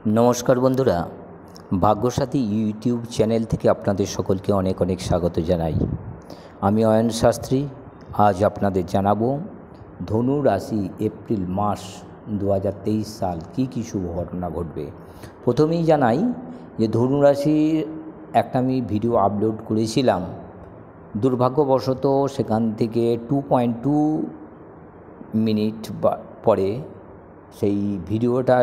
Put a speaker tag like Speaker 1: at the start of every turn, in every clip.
Speaker 1: নমস্কার বন্ধুরা, ভাগ্যসাথী YouTube channel থেকে আপনাদের সকলকে অনেক অনেক স্বাগত জানাই। আমি অয়ন শাস্ত্রী। আজ আপনাদের জানাবো ধনু রাশি এপ্রিল মাস 2023 সাল কী শুভ ঘটনা ঘটবে। প্রথমেই জানাই যে ধনু রাশির একটা আমি ভিডিও আপলোড করেছিলাম, দুর্ভাগ্যবশত সেখান থেকে 2.2 মিনিট পরে সেই ভিডিওটা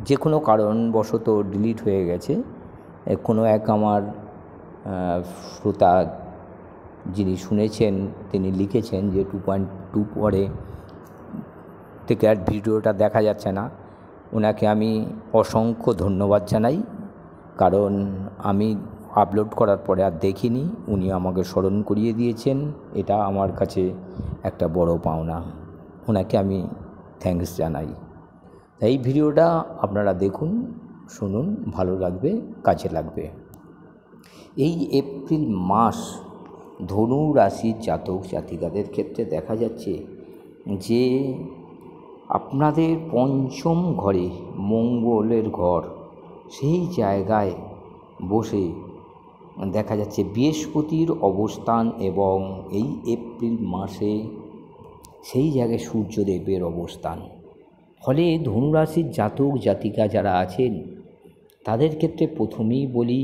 Speaker 1: যে কোনো কারণবশত ডিলিট হয়ে গেছে। কোনো এক আমার শ্রোতা যিনি শুনেছেন তিনি লিখেছেন যে 2.2 পরে থেকে আর ভিডিওটা দেখা যাচ্ছে না। ওনাকে আমি অসংখ্য ধন্যবাদ জানাই, কারণ আমি আপলোড করার পরে আর দেখিনি, উনি আমাকে স্মরণ করিয়ে দিয়েছেন। এটা আমার কাছে একটা বড় পাওনা, ওনাকে আমি থ্যাঙ্কস জানাই। এই ভিডিওটা আপনারা দেখুন, শুনুন, ভালো লাগবে, কাজে লাগবে। এই এপ্রিল মাস ধনু রাশির জাতক জাতিকাদের ক্ষেত্রে দেখা যাচ্ছে যে আপনাদের পঞ্চম ঘরে মঙ্গলের ঘর, সেই জায়গায় বসে দেখা যাচ্ছে বৃহস্পতির অবস্থান, এবং এই এপ্রিল মাসে সেই জায়গায় সূর্যদেবের অবস্থান। ফলে ধনুরাশির জাতক জাতিকা যারা আছেন তাদের ক্ষেত্রে প্রথমেই বলি,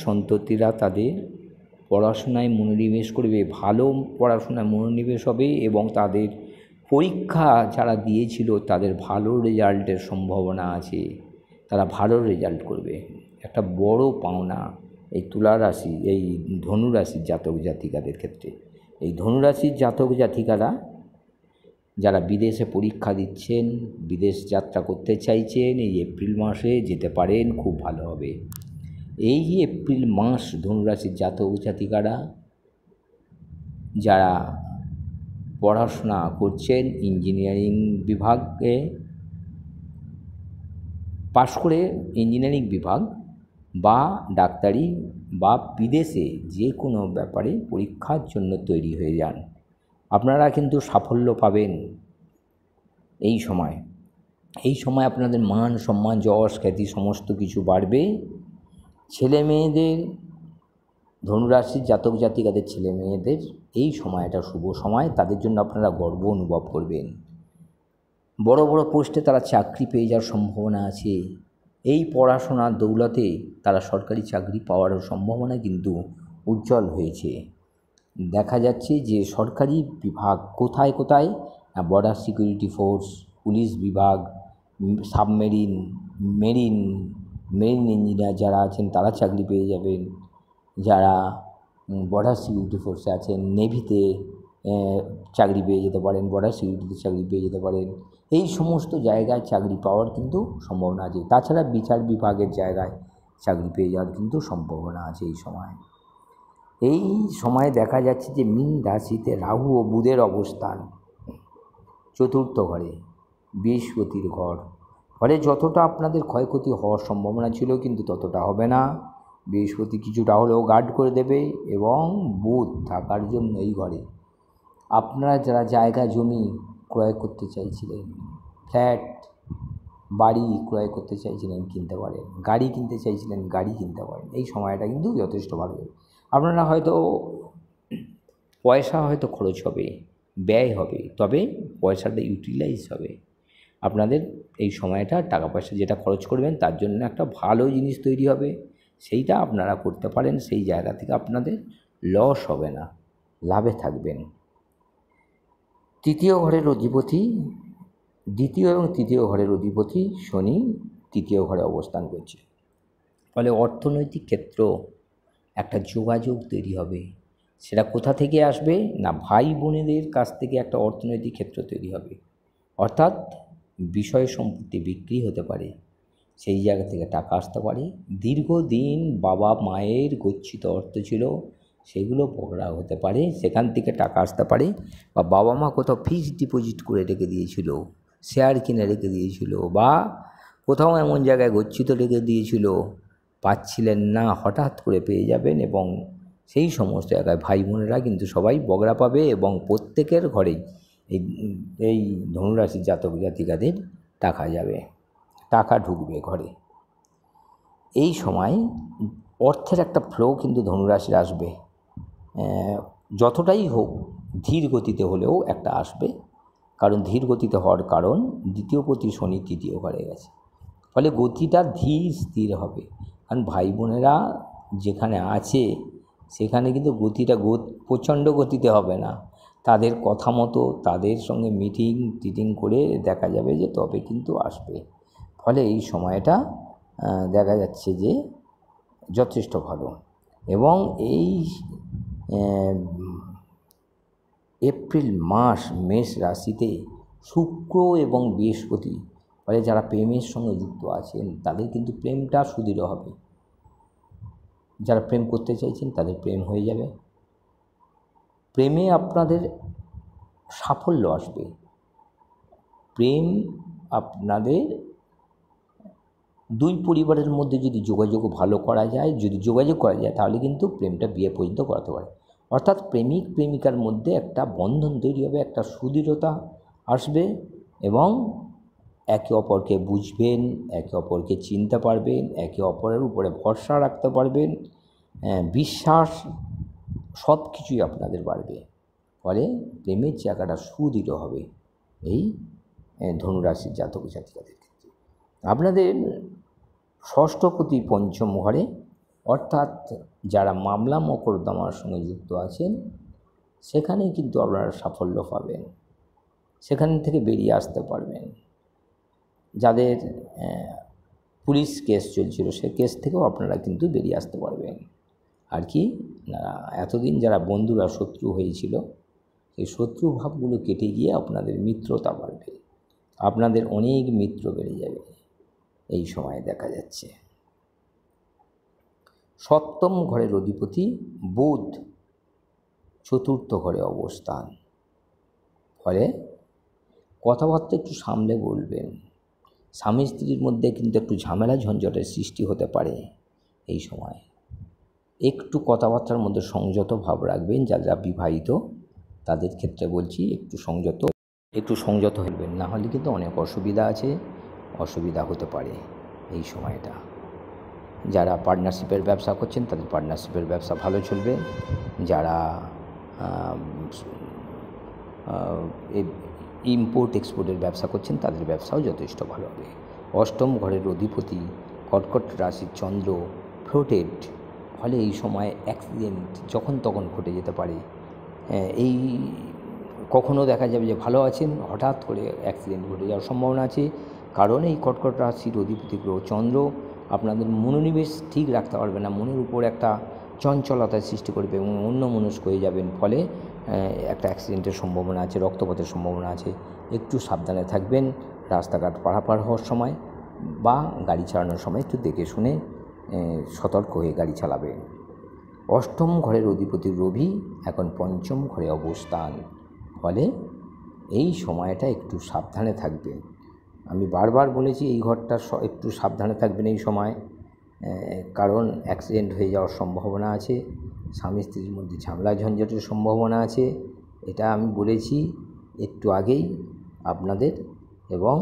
Speaker 1: সন্ততিরা তাদের পড়াশোনায় মনোনিবেশ করবে, ভালো পড়াশোনায় মনোনিবেশ হবে, এবং তাদের পরীক্ষা যারা দিয়েছিল তাদের ভালো রেজাল্টের সম্ভাবনা আছে, তারা ভালো রেজাল্ট করবে। একটা বড় পাওনা এই তুলা রাশি, এই ধনুরাশির জাতক জাতিকাদের ক্ষেত্রে। এই ধনুরাশির জাতক জাতিকারা যারা বিদেশে পরীক্ষা দিচ্ছেন, বিদেশ যাত্রা করতে চাইছেন, এই এপ্রিল মাসে যেতে পারেন, খুব ভালো হবে। এই এপ্রিল মাস ধনুরাশির জাতক জাতিকারা যারা পড়াশোনা করছেন, ইঞ্জিনিয়ারিং বিভাগে পাশ করে ইঞ্জিনিয়ারিং বিভাগ বা ডাক্তারি বা বিদেশে যে কোনো ব্যাপারে পরীক্ষার জন্য তৈরি হয়ে যান, আপনারা কিন্তু সাফল্য পাবেন। এই সময় আপনাদের মান সম্মান যশ খ্যাতি সমস্ত কিছু বাড়বে। ছেলে মেয়েদের, ধনুরাশির জাতক জাতিকাদের ছেলে মেয়েদের এই সময়টা শুভ সময়, তাদের জন্য আপনারা গর্ব অনুভব করবেন। বড় বড় পোস্টে তারা চাকরি পেয়ে যাওয়ার সম্ভাবনা আছে। এই পড়াশোনার দৌলতে তারা সরকারি চাকরি পাওয়ারও সম্ভাবনা কিন্তু উজ্জ্বল হয়েছে। দেখা যাচ্ছে যে সরকারি বিভাগ কোথায় বর্ডার সিকিউরিটি ফোর্স, পুলিশ বিভাগ, সাবমেরিন, মেরিন ইঞ্জিনিয়ার যারা আছেন তারা চাকরি পেয়ে যাবেন। যারা বর্ডার সিকিউরিটি ফোর্সে আছেন, নেভিতে চাকরি পেয়ে যেতে পারেন, বর্ডার সিকিউরিটিতে চাকরি পেয়ে যেতে পারেন। এই সমস্ত জায়গায় চাকরি পাওয়ার কিন্তু সম্ভাবনা আছে। তাছাড়া বিচার বিভাগের জায়গায় চাকরি পেয়ে যাওয়ার কিন্তু সম্ভাবনা আছে। এই সময় দেখা যাচ্ছে যে মীন রাশিতে রাহু ও বুধের অবস্থান, চতুর্থ ঘরে বৃহস্পতির ঘর। ফলে যতটা আপনাদের ক্ষয়ক্ষতি হওয়ার সম্ভাবনা ছিল কিন্তু ততটা হবে না। বৃহস্পতি কিছুটা হলেও গার্ড করে দেবে, এবং বুধ থাকার জন্য এই ঘরে আপনারা যারা জায়গা জমি ক্রয় করতে চাইছিলেন, ফ্ল্যাট বাড়ি ক্রয় করতে চাইছিলেন, কিনতে পারেন। গাড়ি কিনতে চাইছিলেন, গাড়ি কিনতে পারেন। এই সময়টা কিন্তু যথেষ্ট ভালো। আপনারা হয়তো পয়সা খরচ হবে, ব্যয় হবে, তবে পয়সাটা ইউটিলাইজ হবে। আপনাদের এই সময়টা টাকা পয়সা যেটা খরচ করবেন তার জন্য একটা ভালো জিনিস তৈরি হবে, সেইটা আপনারা করতে পারেন। সেই জায়গা থেকে আপনাদের লস হবে না, লাভে থাকবেন। দ্বিতীয় এবং তৃতীয় ঘরের অধিপতি শনি তৃতীয় ঘরে অবস্থান করছে। ফলে অর্থনৈতিক ক্ষেত্র একটা যোগাযোগ তৈরি হবে। সেটা কোথা থেকে আসবে না, ভাই বোনেদের কাছ থেকে একটা অর্থনৈতিক ক্ষেত্র তৈরি হবে। অর্থাৎ বিষয় সম্পত্তি বিক্রি হতে পারে, সেই জায়গা থেকে টাকা আসতে পারে। দীর্ঘদিন বাবা মায়ের গচ্ছিত অর্থ ছিল, সেগুলো বগড়া হতে পারে, সেখান থেকে টাকা আসতে পারে। বা বাবা মা কোথাও ফিক্সড ডিপোজিট করে রেখে দিয়েছিল, শেয়ার কিনে রেখে দিয়েছিল, বা কোথাও এমন জায়গায় গচ্ছিত রেখে দিয়েছিল, পাচ্ছিলেন না, হঠাৎ করে পেয়ে যাবেন। এবং সেই সমস্ত জায়গায় ভাই বোনেরা কিন্তু সবাই বগড়া পাবে, এবং প্রত্যেকের ঘরেই এই ধনুরাশির জাতক জাতিকাদের টাকা যাবে। টাকা ঢুকবে ঘরে। এই সময় অর্থের একটা ফ্লো কিন্তু ধনুরাশির আসবে, যতটাই হোক ধীর গতিতে হলেও একটা আসবে। কারণ ধীর গতিতে হওয়ার কারণ দ্বিতীয় পতি শনি তৃতীয় ঘরে গেছে, ফলে গতিটা ধীর স্থির হবে। কারণ ভাই বোনেরা যেখানে আছে সেখানে কিন্তু গতিটা প্রচণ্ড গতিতে হবে না, তাদের কথা মতো তাদের সঙ্গে টিটিং করে দেখা যাবে যে তবে কিন্তু আসবে। ফলে এই সময়টা দেখা যাচ্ছে যে যথেষ্ট ভালো। এবং এই এপ্রিল মাস মেষ রাশিতে শুক্র এবং বৃহস্পতি, ফলে যারা প্রেমের সঙ্গে যুক্ত আছেন তাদের কিন্তু প্রেমটা সুদৃঢ় হবে। যারা প্রেম করতে চাইছেন তাদের প্রেম হয়ে যাবে, প্রেমে আপনাদের সাফল্য আসবে। প্রেম আপনাদের দুই পরিবারের মধ্যে যদি যোগাযোগ ভালো করা যায়, যদি যোগাযোগ করা যায় তাহলে কিন্তু প্রেমটা বিয়ে পর্যন্ত করাতে পারে। অর্থাৎ প্রেমিক প্রেমিকার মধ্যে একটা বন্ধন তৈরি হবে, একটা সুদৃঢ়তা আসবে এবং একে অপরকে বুঝবেন, একে অপরকে চিনতে পারবেন, একে অপরের উপরে ভরসা রাখতে পারবেন, বিশ্বাস সব কিছুই আপনাদের বাড়বে। ফলে প্রেমের জায়গাটা সুদৃঢ় হবে এই ধনুরাশির জাতক জাতিকাদের ক্ষেত্রে। আপনাদের ষষ্ঠপতি পঞ্চম ঘরে, অর্থাৎ যারা মামলা মোকদ্দমার সঙ্গে যুক্ত আছেন সেখানে কিন্তু আপনারা সাফল্য পাবেন, সেখান থেকে বেরিয়ে আসতে পারবেন। যাদের পুলিশ কেস চলছিল সে কেস থেকেও আপনারা কিন্তু বেরিয়ে আসতে পারবেন। আর কি না, এতদিন যারা বন্ধুরা শত্রু হয়েছিল সেই শত্রু ভাবগুলো কেটে গিয়ে আপনাদের মিত্রতা বাড়বে, আপনাদের অনেক মিত্র বেড়ে যাবে এই সময়ে দেখা যাচ্ছে। সপ্তম ঘরের অধিপতি বুধ চতুর্থ ঘরে অবস্থান, ফলে কথাবার্তা একটু সামলে বলবেন। স্বামী স্ত্রীর মধ্যে কিন্তু একটু ঝামেলা ঝঞ্ঝটের সৃষ্টি হতে পারে এই সময়। একটু কথাবার্তার মধ্যে সংযত ভাব রাখবেন। যারা বিবাহিত তাদের ক্ষেত্রে বলছি একটু সংযত হবেন, না হলে কিন্তু অনেক অসুবিধা হতে পারে এই সময়টা। যারা পার্টনারশিপের ব্যবসা করছেন তাদের পার্টনারশিপের ব্যবসা ভালো চলবে। যারা ইম্পোর্ট এক্সপোর্টের ব্যবসা করছেন তাদের ব্যবসাও যথেষ্ট ভালো হবে। অষ্টম ঘরের অধিপতি কর্কট রাশির চন্দ্র ফ্লোটেড, ফলে এই সময় অ্যাক্সিডেন্ট যখন তখন ঘটে যেতে পারে। এই কখনও দেখা যাবে যে ভালো আছেন, হঠাৎ করে অ্যাক্সিডেন্ট ঘটে যাওয়ার সম্ভাবনা আছে। কারণ এই কর্কট রাশির অধিপতি গ্রহ চন্দ্র আপনাদের মনোনিবেশ ঠিক রাখতে পারবে না, মনের উপর একটা চঞ্চলতার সৃষ্টি করবে এবং অন্যমনস্ক হয়ে যাবেন। ফলে একটা অ্যাক্সিডেন্টের সম্ভাবনা আছে, রক্তপাতের সম্ভাবনা আছে। একটু সাবধানে থাকবেন রাস্তাঘাট পারাপার হওয়ার সময় বা গাড়ি চালানোর সময়, একটু দেখে শুনে সতর্ক হয়ে গাড়ি চালাবেন। অষ্টম ঘরের অধিপতি রবি এখন পঞ্চম ঘরে অবস্থান, ফলে এই সময়টা একটু সাবধানে থাকবেন। আমি বারবার বলেছি এই ঘরটা একটু সাবধানে থাকবেন এই সময়, কারণ অ্যাক্সিডেন্ট হয়ে যাওয়ার সম্ভাবনা আছে, স্বামী স্ত্রীর মধ্যে ঝামেলা ঝঞ্ঝটের সম্ভাবনা আছে। এটা আমি বলেছি একটু আগেই আপনাদের। এবং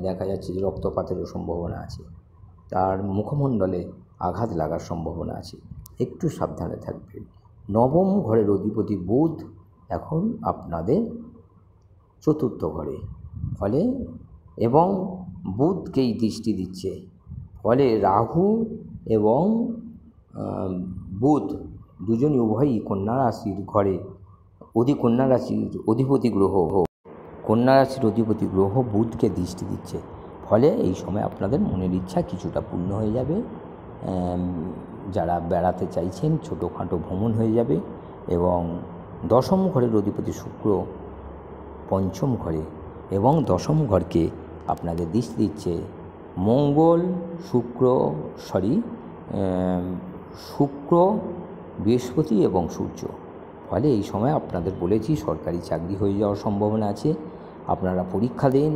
Speaker 1: দেখা যাচ্ছে যে রক্তপাতেরও সম্ভাবনা আছে, তার মুখমণ্ডলে আঘাত লাগার সম্ভাবনা আছে, একটু সাবধানে থাকবেন। নবম ঘরের অধিপতি বুধ এখন আপনাদের চতুর্থ ঘরে, ফলে এবং বুধকেই দৃষ্টি দিচ্ছে, ফলে রাহু এবং বুধ দুজনই উভয়ই কন্যা রাশির ঘরে কন্যা রাশির অধিপতি গ্রহ বুধকে দৃষ্টি দিচ্ছে। ফলে এই সময় আপনাদের মনের ইচ্ছা কিছুটা পূর্ণ হয়ে যাবে। যারা বেড়াতে চাইছেন ছোটোখাটো ভ্রমণ হয়ে যাবে। এবং দশম ঘরের অধিপতি শুক্র পঞ্চম ঘরে এবং দশম ঘরকে আপনাদের দৃষ্টি দিচ্ছে মঙ্গল, শুক্র, বৃহস্পতি এবং সূর্য। ফলে এই সময় আপনাদের বলেছি সরকারি চাকরি হয়ে যাওয়ার সম্ভাবনা আছে। আপনারা পরীক্ষা দিন,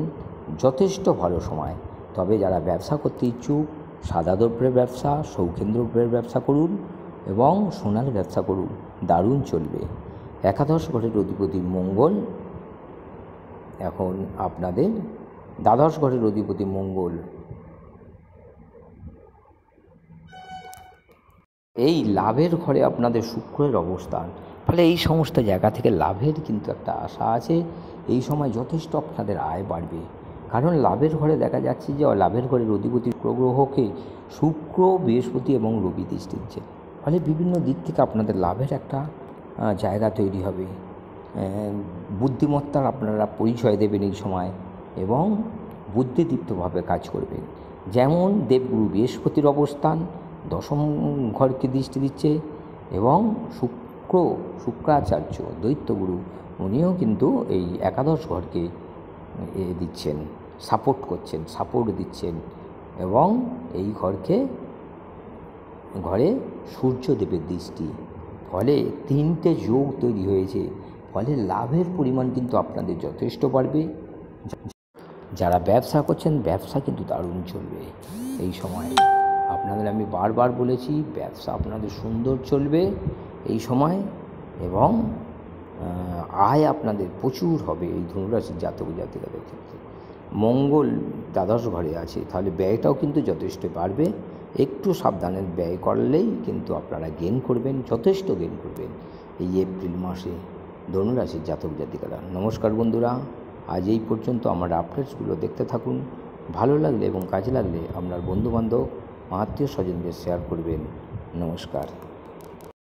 Speaker 1: যথেষ্ট ভালো সময়। তবে যারা ব্যবসা করতে ইচ্ছুক, সাদা দ্রব্যের ব্যবসা, শৌখিন দ্রব্যের ব্যবসা করুন এবং সোনার ব্যবসা করুন, দারুণ চলবে। একাদশ ঘরের অধিপতি মঙ্গল এখন আপনাদের দ্বাদশ ঘরের অধিপতি মঙ্গল। এই লাভের ঘরে আপনাদের শুক্রের অবস্থান, ফলে এই সমস্ত জায়গা থেকে লাভের কিন্তু একটা আশা আছে। এই সময় যথেষ্ট আপনাদের আয় বাড়বে, কারণ লাভের ঘরে দেখা যাচ্ছে যে লাভের ঘরের অধিপতি গ্রহকে শুক্র, বৃহস্পতি এবং রবি দৃষ্টি দিচ্ছে, ফলে বিভিন্ন দিক থেকে আপনাদের লাভের একটা জায়গা তৈরি হবে। বুদ্ধিমত্তার আপনারা পরিচয় দেবেন এই সময় এবং বুদ্ধিদীপ্তভাবে কাজ করবেন। যেমন দেবগুরু বৃহস্পতির অবস্থান দশম ঘরকে দৃষ্টি দিচ্ছে এবং শুক্রাচার্য দৈত্যগুরু উনিও কিন্তু এই একাদশ ঘরকে দিচ্ছেন, সাপোর্ট দিচ্ছেন এবং এই ঘরে সূর্যদেবের দৃষ্টি, ফলে তিনটে যোগ তৈরি হয়েছে। ফলে লাভের পরিমাণ কিন্তু আপনাদের যথেষ্ট বাড়বে। যারা ব্যবসা করছেন ব্যবসা কিন্তু দারুণ চলবে এই সময়। আপনাদের আমি বারবার বলেছি ব্যবসা আপনাদের সুন্দর চলবে এই সময় এবং আয় আপনাদের প্রচুর হবে। এই ধনুরাশির জাতক জাতিকাদের ক্ষেত্রে মঙ্গল দ্বাদশ ঘরে আছে, তাহলে ব্যয়টাও কিন্তু যথেষ্ট বাড়বে। একটু সাবধানে ব্যয় করলেই কিন্তু আপনারা যথেষ্ট গেন করবেন এই এপ্রিল মাসে ধনুরাশির জাতক জাতিকারা। নমস্কার বন্ধুরা, আজ এই পর্যন্ত আমার আপডেটসগুলো দেখতে থাকুন। ভালো লাগলে এবং কাজে লাগলে আপনার বন্ধুবান্ধব আত্মীয় স্বজনদের শেয়ার করবেন। নমস্কার।